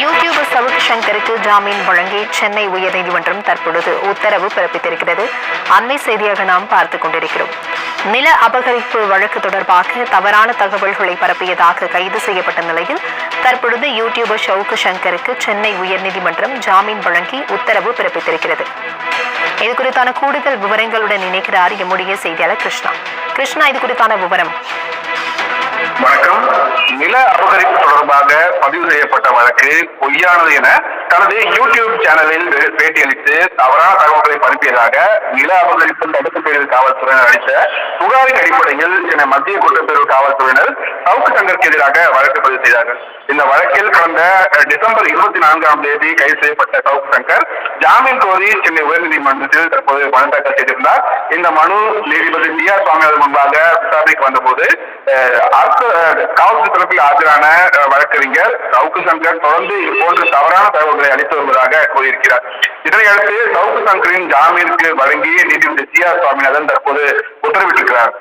YouTuber Chowk சங்கருக்கு ஜாமீன் வழங்கி சென்னை உயர்நீதிமன்றம் தற்பொழுது உத்தரவு பிறப்பித்திருக்கிறது. அண்மை செய்தியாக நாம் பார்த்துக் கொண்டிருக்கிறோம். நில அபகரிப்பு வழக்கு தொடர்பாக தவறான தகவல்களை பரப்பியதாக கைது செய்யப்பட்ட நிலையில் தற்பொழுது யூடியூபர் சவுக் சங்கருக்கு சென்னை உயர்நீதிமன்றம் ஜாமீன் வழங்கி உத்தரவு பிறப்பித்திருக்கிறது. இது குறித்தான கூடுதல் விவரங்களுடன் இணைக்கிறார் எம்முடைய செய்தியாளர் கிருஷ்ணா, இது குறித்தான விவரம். வணக்கம். நில அபகரிப்பு தொடர்பாக பதிவு செய்யப்பட்ட வழக்கு பொய்யானது என தனது யூடியூப் சேனலில் பேட்டியளித்து தவறான தகவல்களை பரப்பியதாக நில அபகரிப்பு தடுப்பு பிரிவு காவல்துறையினர் அளித்த புகாரின் அடிப்படையில் சென்னை மத்திய குற்றப்பிரிவு காவல்துறையினர் சவுக் சங்கருக்கு எதிராக வழக்கு பதிவு செய்தார்கள். இந்த வழக்கில் கடந்த டிசம்பர் 24ஆம் தேதி கைது செய்யப்பட்ட சவுக் சங்கர் ஜாமீன் கோரி சென்னை உயர்நீதிமன்றத்தில் தற்போது மனு தாக்கல் செய்திருந்தார். இந்த மனு நீதிபதி டி.ஆர். சுவாமிநாதன் முன்பாக விசாரணைக்கு வந்தபோது காவல்துறை தரப்பில் ஆஜரான வழக்கறிஞர் சவுக் சங்கர் தொடர்ந்து இதுபோன்ற தவறான தகவல்களை அளித்து வருவதாக கூறியிருக்கிறார். இதனையடுத்து சவுக் சங்கரின் ஜாமீனுக்கு வழங்கி நீதிபதி டி.ஆர். சுவாமிநாதன் தற்போது உத்தரவிட்டிருக்கிறார்.